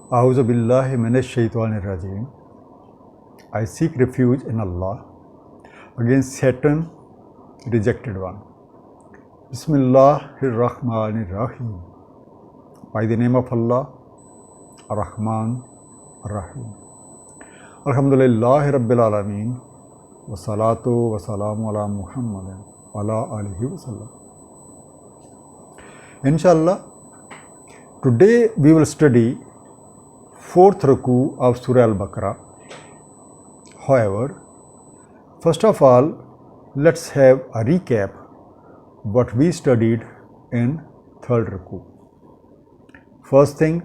A'udhu billahi minash shaitanir rajim. I seek refuge in Allah against Satan, rejected one. Bismillahir Rahmanir Rahim. By the name of Allah, Ar-Rahman, Ar-Rahim. Alhamdulillahi Rabbil Alameen. Wa salatu wa salamu ala Muhammadin wa ala alihi wa sallam. Inshallah, today we will study fourth ruku of Surah Al-Baqarah. However, first of all, let's have a recap what we studied in third ruku. First thing,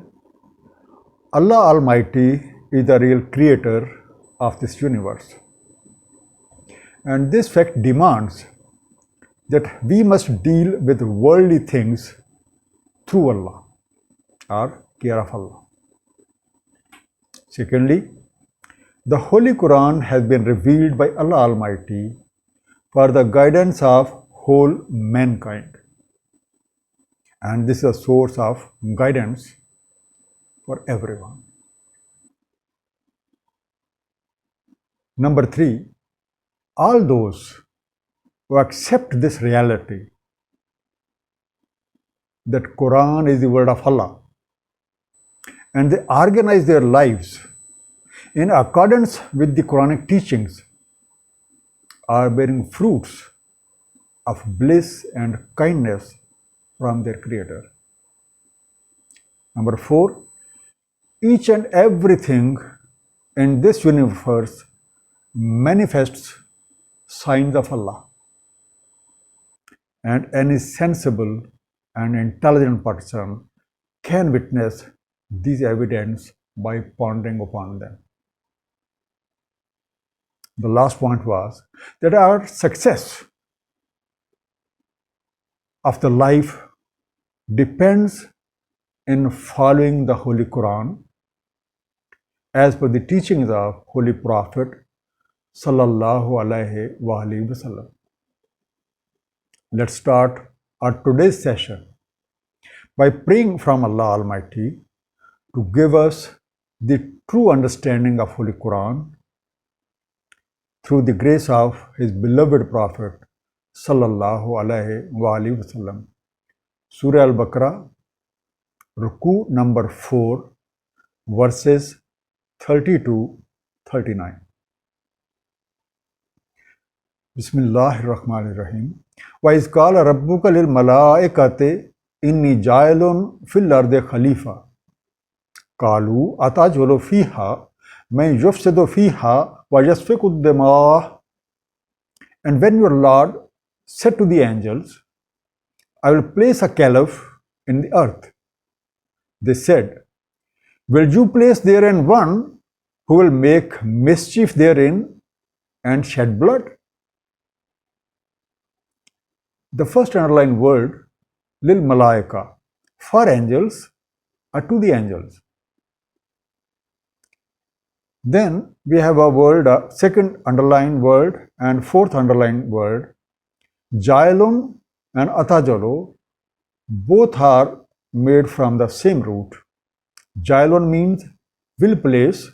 Allah Almighty is the real creator of this universe. And this fact demands that we must deal with worldly things through Allah or care of Allah. Secondly, the Holy Quran has been revealed by Allah Almighty for the guidance of whole mankind. And this is a source of guidance for everyone. Number 3, all those who accept this reality that Quran is the word of Allah and they organize their lives in accordance with the Quranic teachings are bearing fruits of bliss and kindness from their Creator. Number 4, each and everything in this universe manifests signs of Allah, and any sensible and intelligent person can witness these evidence by pondering upon them. The last point was that our success of the life depends in following the Holy Quran as per the teachings of Holy Prophet Sallallahu Alaihi Wasallam. Let's start our today's session by praying from Allah Almighty to give us the true understanding of Holy Quran through the grace of His beloved Prophet Sallallahu Alaihi Wasallam. Surah Al-Baqarah, Ruku number 4, verses 30-39. Bismillahir Rahmanir Rahim. Wa iz qala rabbuka lil malaikati inni ja'ilun fil ardi khalifa. Qalu ataj'alu fiha man yufsidu fiha wa yasfiku ad-dima'. And when your Lord said to the angels, I will place a caliph in the earth, they said, will you place therein one who will make mischief therein and shed blood? The first underlined word, lil malaika, for angels, or to the angels. Then we have a word, a second underlined word and fourth underlined word, jailun and atajalo. Both are made from the same root. Jailun means will place,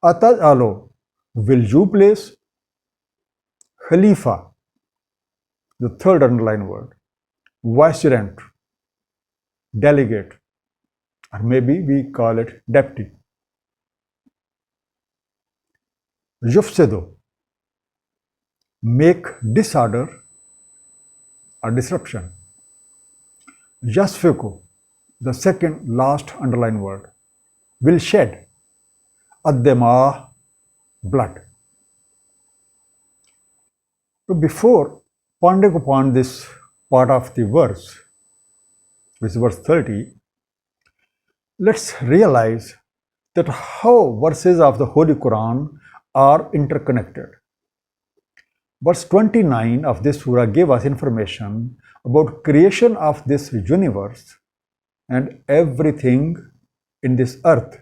atajalo, will you place, khalifa, the third underlined word, vicegerent, delegate, or maybe we call it deputy. Yufsidu, make disorder or disruption. Yasfiku, the second last underlined word, will shed. Ad-dima, blood. So before pondering upon this part of the verse, which is verse 30, let's realize that how verses of the Holy Quran are interconnected. Verse 29 of this surah gave us information about creation of this universe and everything in this earth.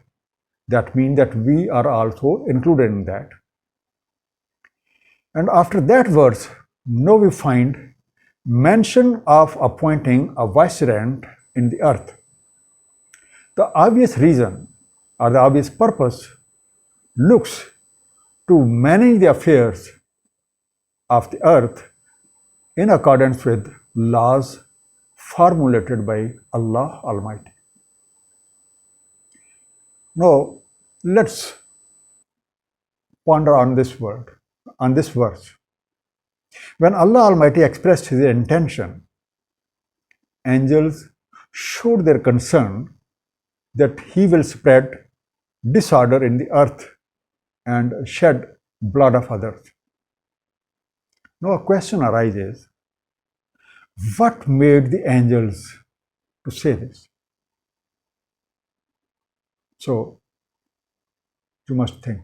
That means that we are also included in that. And after that verse, now we find mention of appointing a vicegerent in the earth. The obvious reason or the obvious purpose looks to manage the affairs of the earth in accordance with laws formulated by Allah Almighty. Now, let's ponder on this word, on this verse. When Allah Almighty expressed His intention, angels showed their concern that He will spread disorder in the earth and shed blood of others. Now a question arises, what made the angels to say this? So you must think.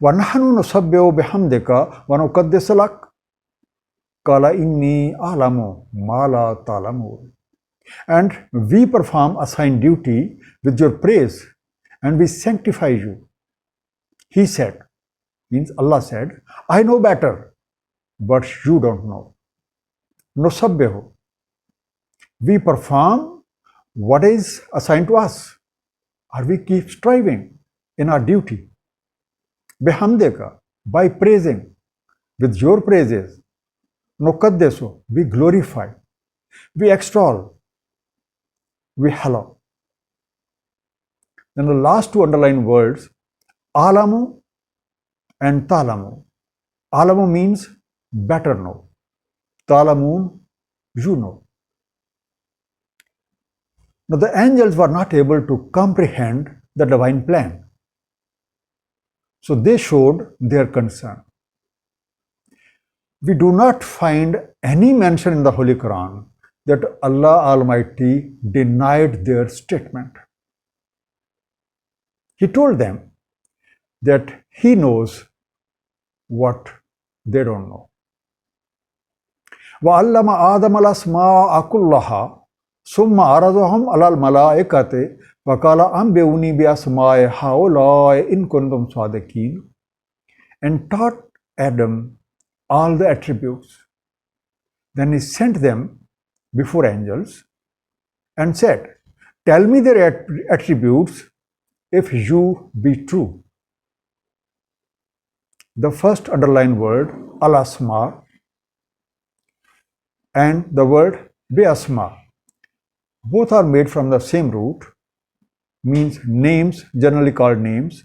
وَنَحْنُ نُسَبِّحُ بِحَمْدِكَ وَنُقَدِّسُ لَكَ قَالَ إِنِّي أَعْلَمُ مَا لَا تَعْلَمُونَ. And we perform assigned duty with your praise and we sanctify you. He said, means Allah said, I know better, but you don't know. Nusabbihu. We perform what is assigned to us, or we keep striving in our duty. Bihamdika, by praising, with your praises. Nukaddesu, we glorify, we extol, we hallow. Then the last two underlined words, alamu and talamu. Alamu means better know. Talamun, you know. Now the angels were not able to comprehend the divine plan. So they showed their concern. We do not find any mention in the Holy Quran that Allah Almighty denied their statement. He told them that He knows what they don't know. وَعَلَّمَ آدَمَ الْأَسْمَاءَ كُلَّهَا ثُمَّ عَرَضَهُمْ عَلَى الْمَلَائِكَةِ وَقَالَ أَنْبِئُونِي بِأَسْمَاءِ هَؤُلَاءِ إِنْ كُنتُمْ صَادِقِينَ. And taught Adam all the attributes. Then He sent them before angels and said, tell me their attributes if you be true. The first underlined word, al-asma, and the word bi-asma, both are made from the same root, means names, generally called names,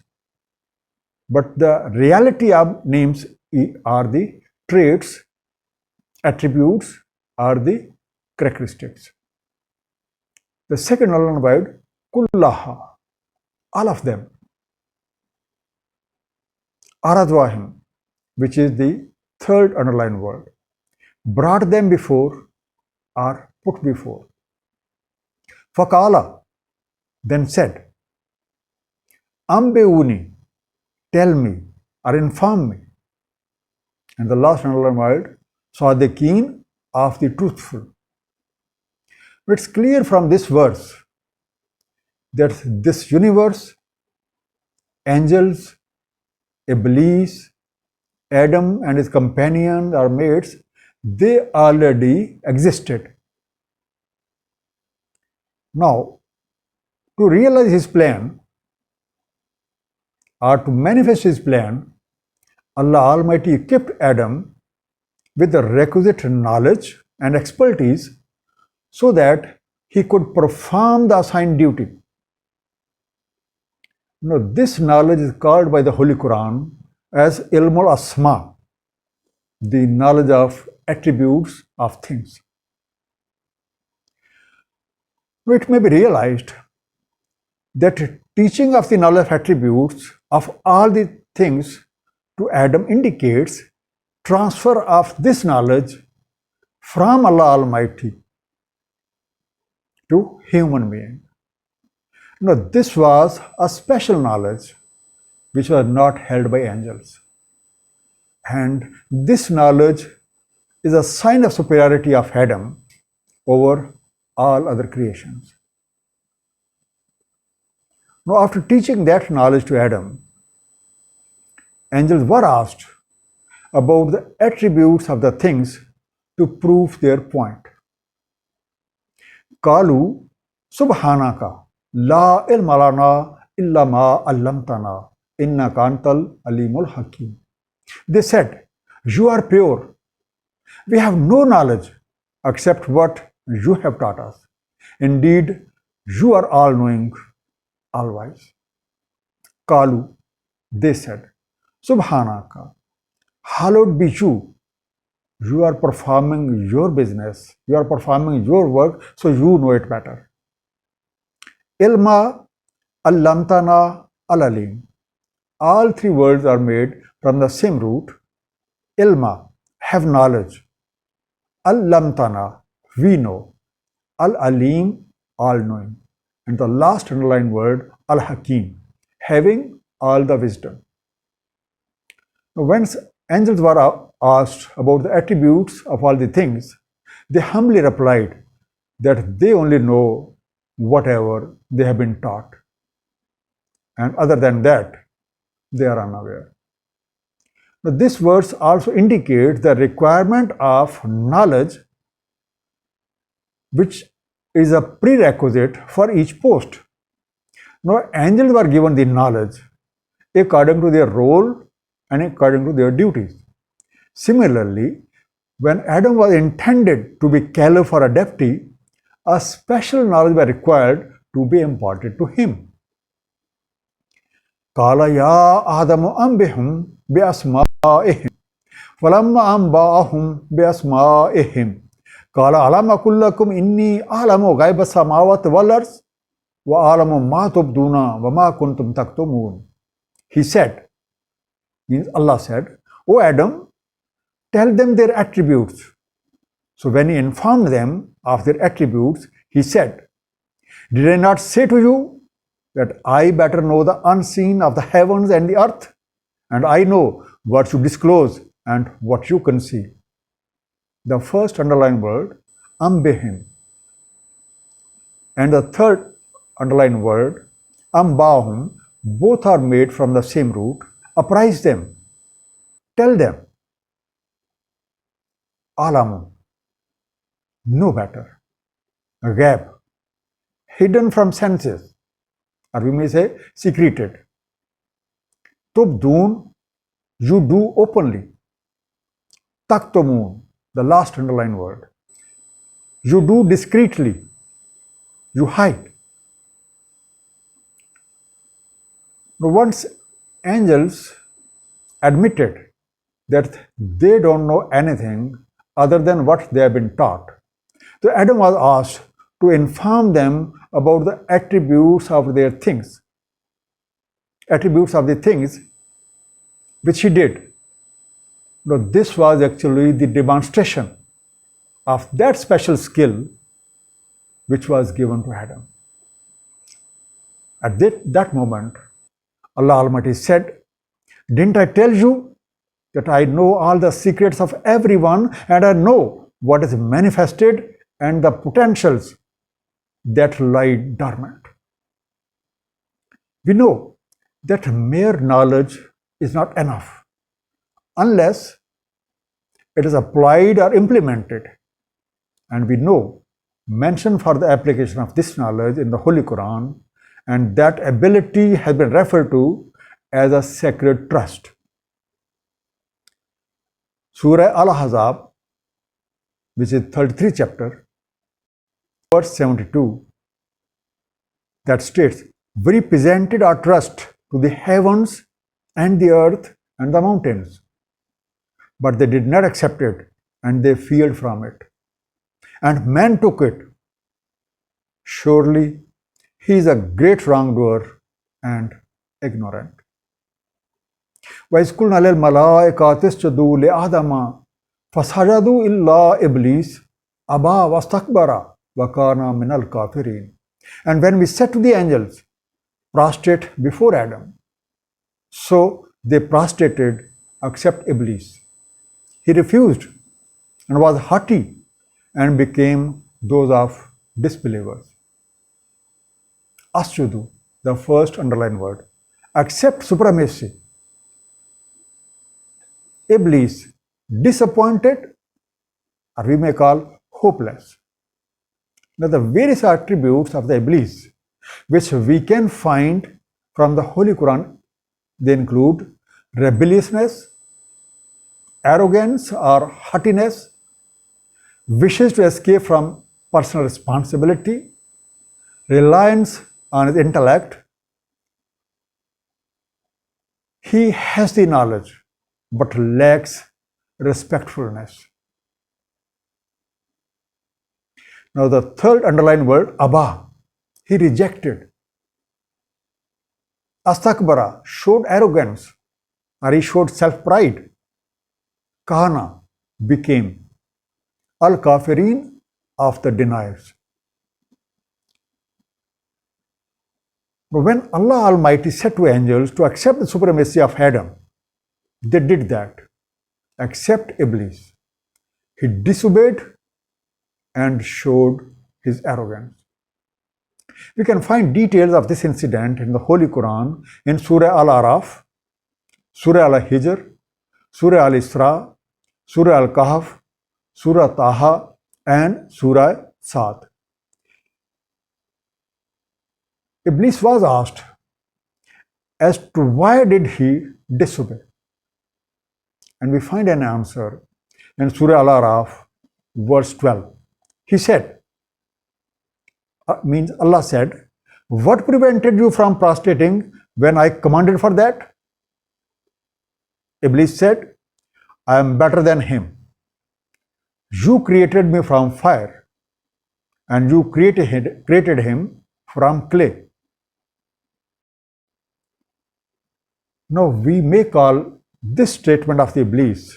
but the reality of names are the traits, attributes are the characteristics. The second underlined word, kullaha, all of them. Aradwahim, which is the third underlined word, brought them before or put before. Fakala, then said, Ambeuni, tell me or inform me. And the last underlined word, Sadiqeen, of the truthful. It's clear from this verse that this universe, angels, Iblis, Adam and his companion or mates, they already existed. Now, to realize His plan or to manifest His plan, Allah Almighty equipped Adam with the requisite knowledge and expertise so that he could perform the assigned duty. Now, this knowledge is called by the Holy Quran as Ilmul Asma, the knowledge of attributes of things. It may be realized that teaching of the knowledge of attributes of all the things to Adam indicates transfer of this knowledge from Allah Almighty to human being. Now, this was a special knowledge which was not held by angels. And this knowledge is a sign of superiority of Adam over all other creations. Now, after teaching that knowledge to Adam, angels were asked about the attributes of the things to prove their point. Kalu subhanaka, La ilma lana illa ma allamtana innaka antal alimul hakim. They said, you are pure. We have no knowledge except what you have taught us. Indeed, you are all-knowing, all-wise. Kalu, they said, Subhanaka, hallowed be you. You are performing your business, you are performing your work, so you know it better. Ilma, allamtana, alalim. All three words are made from the same root. Ilma, have knowledge. Al-lamtana, we know. Al-alim, all-knowing. And the last underlined word, al-hakim, having all the wisdom. Now, when angels were asked about the attributes of all the things, they humbly replied that they only know whatever they have been taught. And other than that, they are unaware. Now, this verse also indicates the requirement of knowledge, which is a prerequisite for each post. Now, angels were given the knowledge according to their role and according to their duties. Similarly, when Adam was intended to be caliph or a deputy, a special knowledge was required to be imparted to him. Kala ya Adamu ambihum bi asma'ihim. Falamma amba'ahum bi asma'ihim. Kala alam aqul lakum inni a'lamu ghaiba samawati wal ards wa a'lamu ma tubduna wa ma kuntum taktumun. He said, means Allah said, O Adam, tell them their attributes. So when he informed them of their attributes, he said, did I not say to you that I better know the unseen of the heavens and the earth, and I know what you disclose and what you conceal. The first underlined word, ambihim, and the third underlined word, ambahum, both are made from the same root. Apprise them, tell them. Alamu, know better. Ghaib, hidden from senses, or we may say secreted. Tubdun, you do openly. Taktumun, the last underlined word, you do discreetly, you hide. Now, once angels admitted that they don't know anything other than what they have been taught, so Adam was asked to inform them about the attributes of their things, attributes of the things, which he did. Now, this was actually the demonstration of that special skill which was given to Adam. At that moment, Allah Almighty said, didn't I tell you that I know all the secrets of everyone, and I know what is manifested and the potentials that lie dormant. We know that mere knowledge is not enough unless it is applied or implemented. And we know mention for the application of this knowledge in the Holy Quran, and that ability has been referred to as a sacred trust. Surah Al-Ahzab, which is 33 chapter, verse 72, that states, we presented our trust to the heavens and the earth and the mountains, but they did not accept it and they feared from it. And man took it. Surely he is a great wrongdoer and ignorant. وَإِذْ قُلْنَا لِلْمَلَائِكَةِ اسْجُدُوا لِآدَمَ فَسَجَدُوا إِلَّا إِبْلِيسَ أَبَى وَاسْتَكْبَرَ وَكَانَ مِنَ الْكَافِرِينَ. And when we said to the angels, prostrate before Adam, so they prostrated except Iblis. He refused and was haughty and became those of disbelievers. Asjudu, the first underlined word, accept supremacy. Iblis, disappointed, or we may call hopeless. Now, the various attributes of the Iblis which we can find from the Holy Quran. They include rebelliousness, arrogance or haughtiness, wishes to escape from personal responsibility, reliance on his intellect. He has the knowledge but lacks respectfulness. Now the third underlined word, Abba, he rejected. Astakbara, showed arrogance, or he showed self-pride. Kahana, became. Al-Kafirin, of the deniers. When Allah Almighty said to angels to accept the supremacy of Adam, they did that, except Iblis. He disobeyed and showed his arrogance. We can find details of this incident in the Holy Quran in Surah Al-Araf, Surah Al-Hijr, Surah Al-Isra, Surah Al-Kahf, Surah Taha, and Surah Sad. Iblis was asked as to why did he disobey. And we find an answer in Surah Al-Araf, verse 12. He said, means Allah said, what prevented you from prostrating when I commanded for that? Iblis said, I am better than him. You created me from fire, and you created him from clay. Now we may call this statement of the Iblis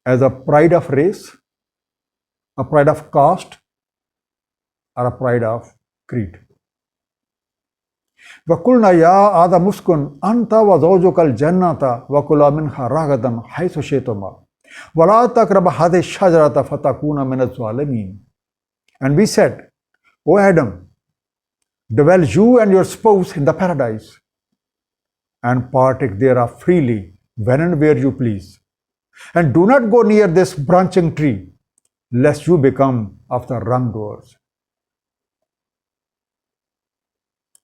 as a pride of race, a pride of caste, or a pride of creed. وَقُلْنَا يَا آدَمُ اسْكُنْ أَنْتَ وَزَوْجُكَ الْجَنَّةَ وَكُلَا مِنْهَا رَغَدًا حَيْثُ شِئْتُمَا وَلَا تَقْرَبَا هَذِهِ الشَّجَرَةَ فَتَكُونَ مِنَ الظَّالِمِينَ. And we said, O Adam, dwell you and your spouse in the paradise, and partake thereof freely when and where you please. And do not go near this branching tree, lest you become of the wrongdoers.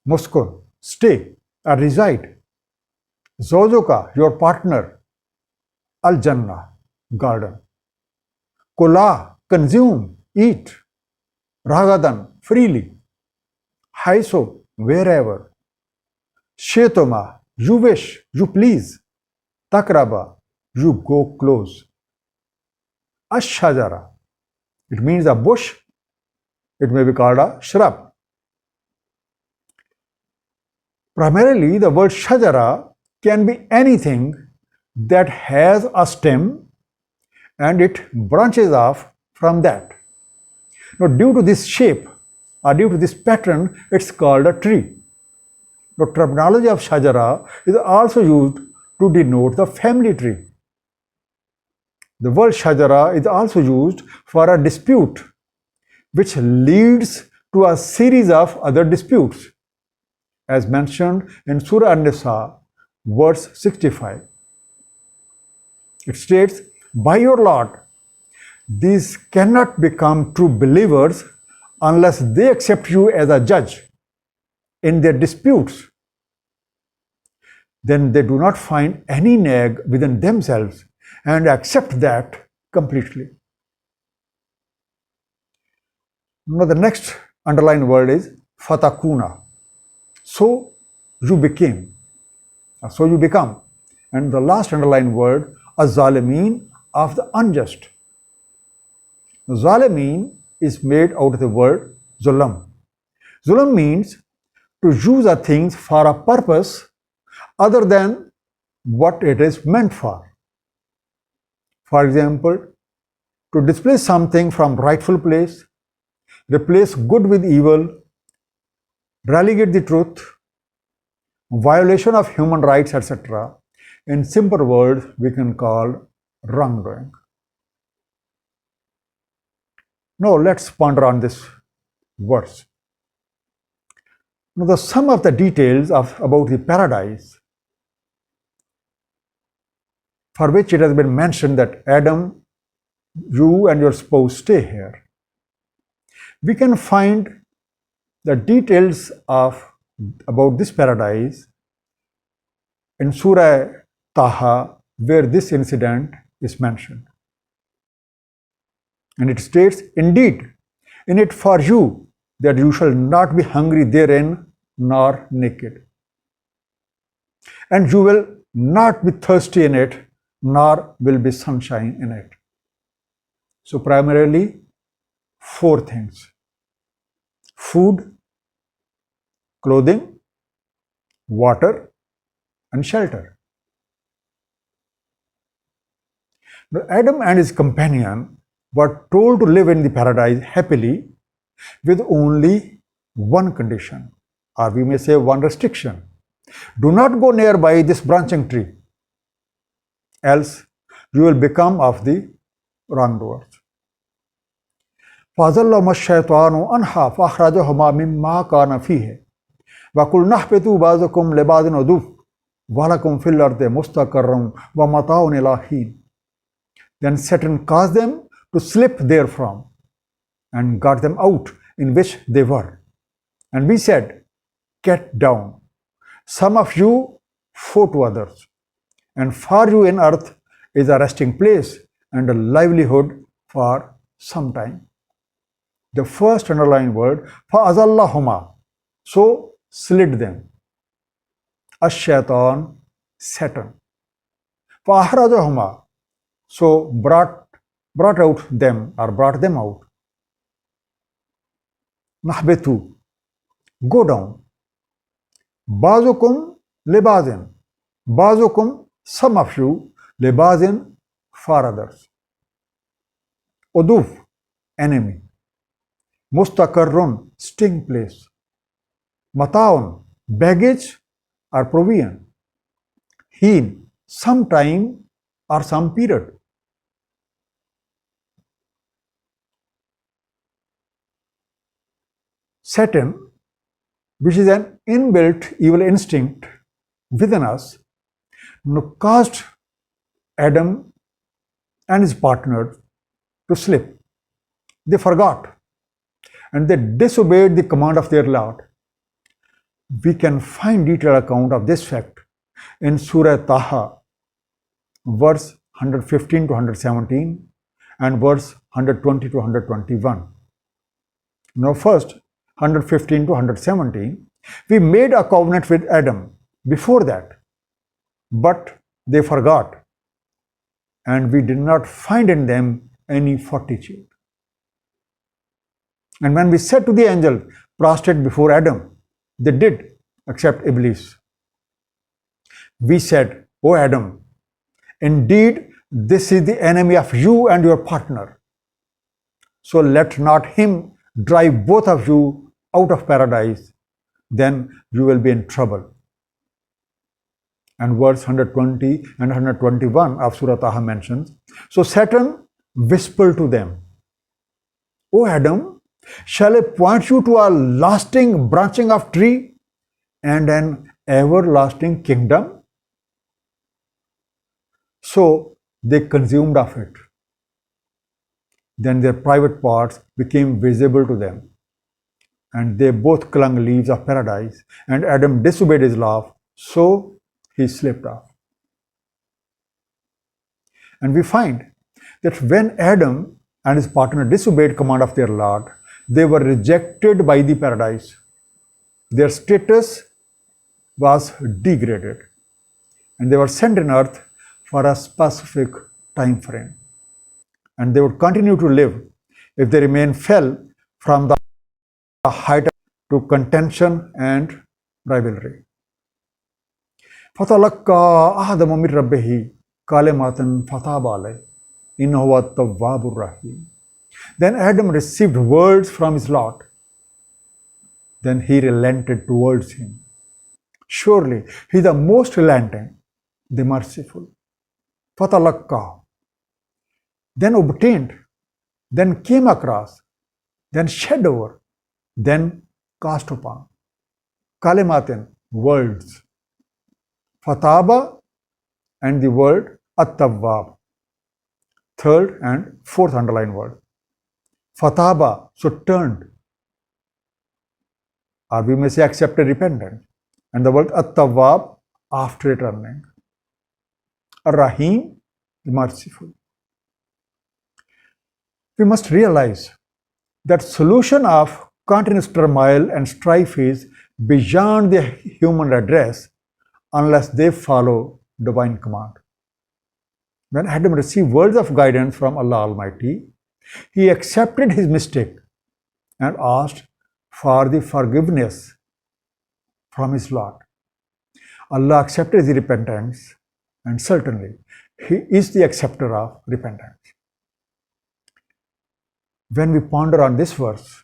Muskun, stay or reside. Zawjuka, your partner. Al-Jannah, garden. Kula, consume, eat. Ragadan, freely. Haiso, wherever. Shetoma, you wish, you please. Takraba, you go close. Ash-shajara, it means a bush. It may be called a shrub. Primarily, the word shajara can be anything that has a stem and it branches off from that. Now, due to this shape or due to this pattern, it's called a tree. The terminology of shajara is also used to denote the family tree. The word shajara is also used for a dispute which leads to a series of other disputes, as mentioned in Surah An-Nisa, verse 65. It states, by your Lord, these cannot become true believers unless they accept you as a judge in their disputes. Then they do not find any nag within themselves and accept that completely. Now the next underlined word is fatakuna. So you became, so you become. And the last underlined word, az-zalimin, of the unjust. Zalimin is made out of the word zulam. Zulam means to use a thing for a purpose other than what it is meant for. For example, to displace something from rightful place, replace good with evil, relegate the truth, violation of human rights, etc. In simple words, we can call wrongdoing. Now let's ponder on this verse. Now the sum of the details about the paradise, for which it has been mentioned that Adam, you and your spouse stay here. We can find the details about this paradise in Surah Taha, where this incident is mentioned. And it states, indeed, in it for you that you shall not be hungry therein nor naked. And you will not be thirsty in it, nor will be sunshine in it. So primarily 4 things: food, clothing, water, and shelter. Now, Adam and his companion were told to live in the paradise happily with only one condition, or we may say one restriction. Do not go nearby this branching tree, else you will become of the wrongdoers. فَأَزَلَّهُمَا الشَّيْطَانُ عَنْهَا فَأَخْرَجَهُمَا مِمَّا كَانَ فِيهِ وَقُلْنَا اهْبِطُوا بَعْضُكُمْ لِبَعْضٍ عَدُوٌّ وَلَكُمْ فِي الْأَرْضِ مُسْتَقَرٌّ وَمَتَاعٌ إِلَىٰ حِينٍ. Then Satan caused them to slip therefrom and got them out in which they were. And we said, get down, some of you foe to others, and for you in earth is a resting place and a livelihood for some time. The first underlined word, فَأَزَلَّهُمَا, so slid them. Ash-shaitan, Satan. فَأَخْرَجَهُمَا, so brought out them or brought them out. Nahbetu, go down. Bazukum libazin, bazukum, some of you, libazin, for others. Uduf, enemy. Mustaqarrun, sting place. Mataun, baggage or provision. Heen, some time or some period. Satan, which is an inbuilt evil instinct within us, caused Adam and his partner to slip. They forgot and they disobeyed the command of their Lord. We can find detailed account of this fact in Surah Taha, verse 115 to 117 and verse 120 to 121. Now first, 115 to 117, we made a covenant with Adam before that, but they forgot, and we did not find in them any fortitude. And when we said to the angel, prostrate before Adam, they did, except Iblis. We said, O Adam, indeed this is the enemy of you and your partner. So let not him drive both of you out of paradise, then you will be in trouble. And verse 120 and 121 of Surah Taha mentions, so Satan whispered to them, O Adam, shall I point you to a lasting branching of tree and an everlasting kingdom? So they consumed of it. Then their private parts became visible to them, and they both clung leaves of paradise, and Adam disobeyed his law, so he slipped off. And we find that when Adam and his partner disobeyed command of their Lord, they were rejected by the paradise. Their status was degraded, and they were sent on earth for a specific time frame. And they would continue to live if they remain fell from the height to contention and rivalry. فَتَلَقَّى آدَمُ مِنْ رَبِّهِ كَلِمَاتٍ فَتَابَ عَلَيْهِ إِنَّهُ هُوَ التَّوَّابُ الرَّحِيمُ. Then Adam received words from his Lord. Then he relented towards him. Surely he is the most relenting, the merciful. فَتَلَقَّى, then obtained, then came across, then shed over, then cast upon. Kalimatin, words. Fataba, and the word At-Tawwab. Third and fourth underlined word. Fataba, so turned. or we may say accepted repentance. And the word At-Tawwab, after returning. Ar-Rahim, the merciful. We must realize that solution of continuous turmoil and strife is beyond the human redress unless they follow divine command. When Adam received words of guidance from Allah Almighty, he accepted his mistake and asked for the forgiveness from his Lord. Allah accepted his repentance, and certainly he is the acceptor of repentance. When we ponder on this verse,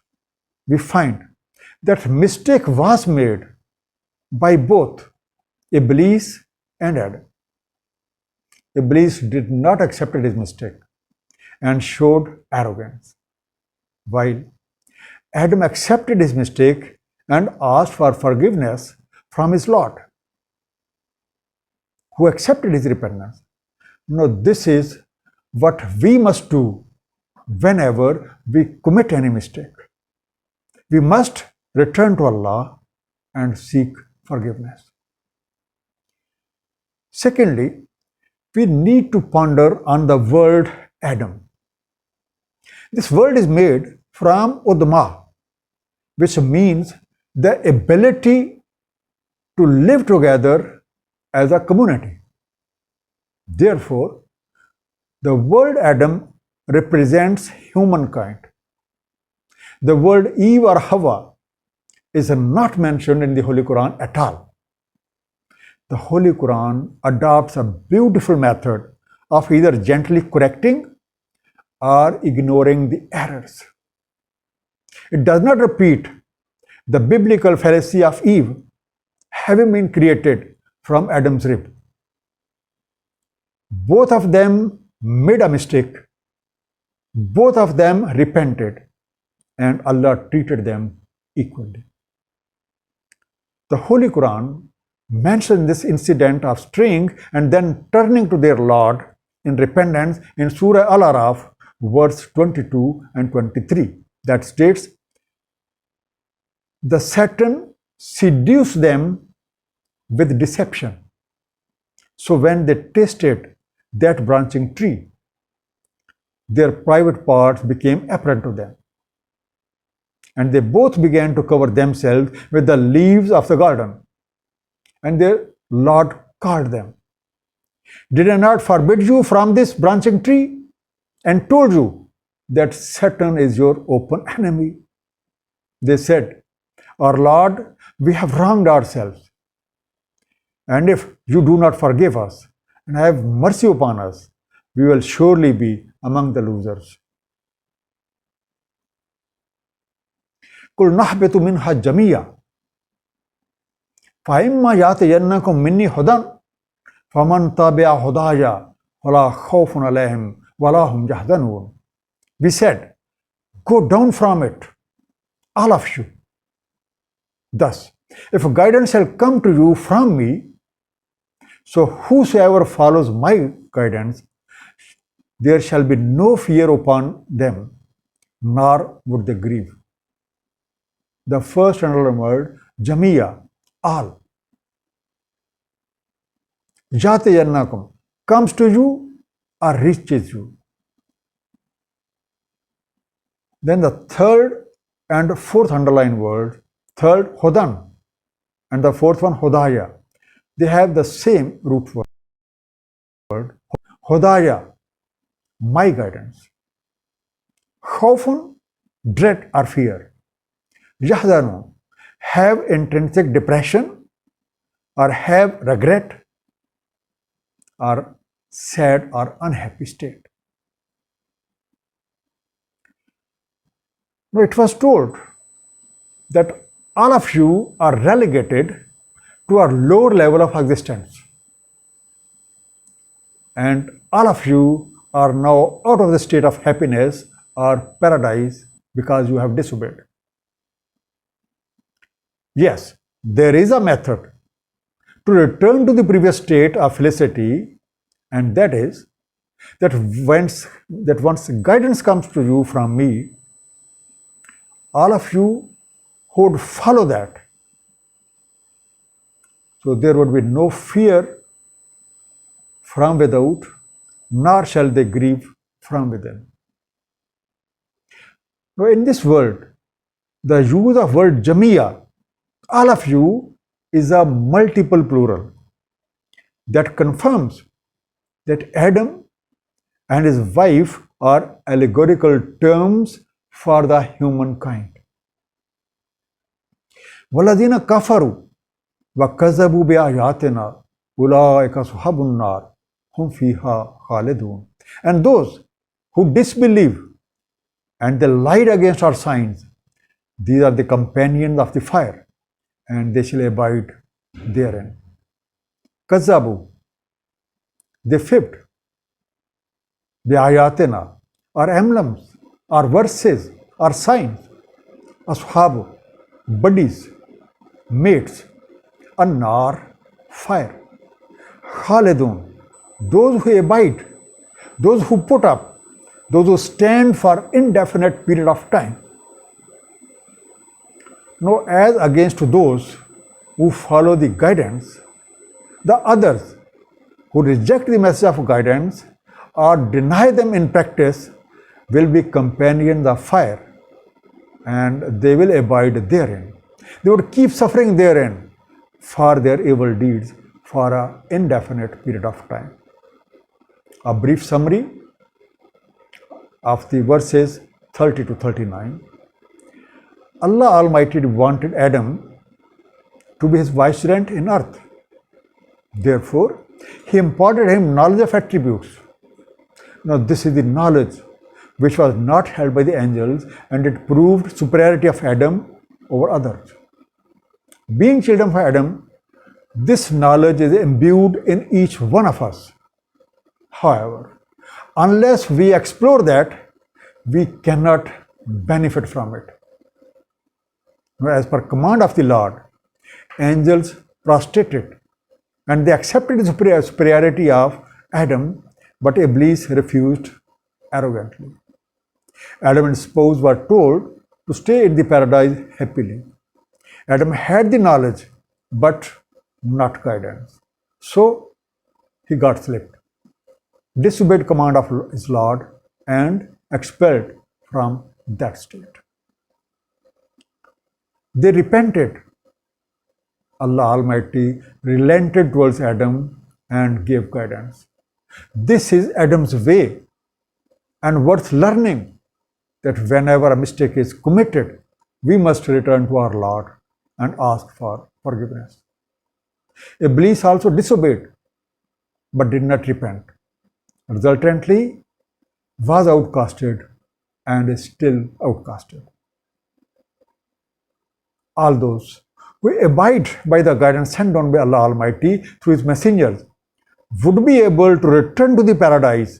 we find that mistake was made by both Iblis and Adam. Iblis did not accept his mistake and showed arrogance, while Adam accepted his mistake and asked for forgiveness from his Lord, who accepted his repentance. Now, this is what we must do whenever we commit any mistake. We must return to Allah and seek forgiveness. Secondly, we need to ponder on the word Adam. This word is made from Udma, which means the ability to live together as a community. Therefore, the word Adam represents humankind. The word Eve or Hawa is not mentioned in the Holy Quran at all. The Holy Quran adopts a beautiful method of either gently correcting or ignoring the errors. It does not repeat the biblical fallacy of Eve having been created from Adam's rib. Both of them made a mistake. Both of them repented, and Allah treated them equally. The Holy Quran mentions this incident of straying and then turning to their Lord in repentance in Surah Al-Araf, verse 22 and 23, that states, "The Satan seduced them with deception. So when they tasted that branching tree, their private parts became apparent to them, and they both began to cover themselves with the leaves of the garden. And their Lord called them, 'Did I not forbid you from this branching tree and told you that Satan is your open enemy?' They said, 'Our Lord, we have wronged ourselves. And if you do not forgive us and have mercy upon us, we will surely be among the losers.' Qul nahbitu minha jamiya. فَإِمَّا يَأْتِيَنَّكُم مِّنِّي هُدًى فَمَن تَبِعَ هُدَايَ فَلَا خَوْفٌ عَلَيْهِمْ وَلَا هُمْ يَحْزَنُونَ." We said, "Go down from it, all of you. Thus, if guidance shall come to you from me, so whosoever follows my guidance, there shall be no fear upon them, nor would they grieve." The first underlined word, Jamiya, all. Yatiyannakum, comes to you or reaches you. Then the third and fourth underlined word, third Hudan, and the fourth one Hudaya. They have the same root word. Hudaya, my guidance. Khawfun, dread or fear. Yahzanun, have intrinsic depression or have regret or sad or unhappy state. Now it was told that all of you are relegated to a lower level of existence, and all of you are now out of the state of happiness or paradise because you have disobeyed. Yes, there is a method to return to the previous state of felicity, and that is that once guidance comes to you from me, all of you who would follow that. So there would be no fear from without, nor shall they grieve from within. Now in this world, the use of word Jamia, all of you, is a multiple plural that confirms that Adam and his wife are allegorical terms for the humankind. وَالَّذِينَ كَفَرُوا وَكَذَّبُوا بِآيَاتِنَا أُولَٰئِكَ أَصْحَابُ النَّارِ هُمْ فِيهَا خَالِدُونَ. And those who disbelieve and they lied against our signs, these are the companions of the fire, and they shall abide therein. Kazabu, they fibbed. Biayatina, our emblems, our verses, our signs. Ashabu, buddies, mates. Annar, fire. Khalidun, those who abide, those who put up, those who stand for indefinite period of time. Now, as against those who follow the guidance, the others who reject the message of guidance or deny them in practice will be companions of fire, and they will abide therein. They would keep suffering therein for their evil deeds for an indefinite period of time. A brief summary of the verses 30 to 39. Allah Almighty wanted Adam to be his vicegerent in earth. Therefore, he imparted him knowledge of attributes. Now, this is the knowledge which was not held by the angels, and it proved superiority of Adam over others. Being children of Adam, this knowledge is imbued in each one of us. However, unless we explore that, we cannot benefit from it. As per command of the Lord, angels prostrated and they accepted the superiority of Adam, but Iblis refused arrogantly. Adam and his spouse were told to stay in the paradise happily. Adam had the knowledge, but not guidance. So he got slipped, disobeyed command of his Lord, and expelled from that state. They repented. Allah Almighty relented towards Adam and gave guidance. This is Adam's way, and worth learning that whenever a mistake is committed, we must return to our Lord and ask for forgiveness. Iblis also disobeyed but did not repent. Resultantly, was outcasted and is still outcasted. All those who abide by the guidance sent down by Allah Almighty through His messengers would be able to return to the paradise,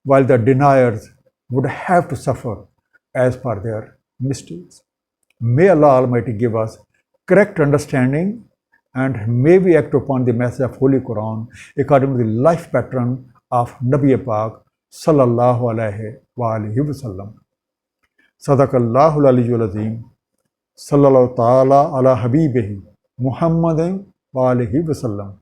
while the deniers would have to suffer as per their mistakes. May Allah Almighty give us correct understanding, and may we act upon the message of Holy Quran according to the life pattern of Nabi Pak sallallahu alaihi wa alihi wasallam. Sadaqallahul aliyyul azim. Sallallahu ta'ala ala habibihi Muhammadin wa alihi wasallam.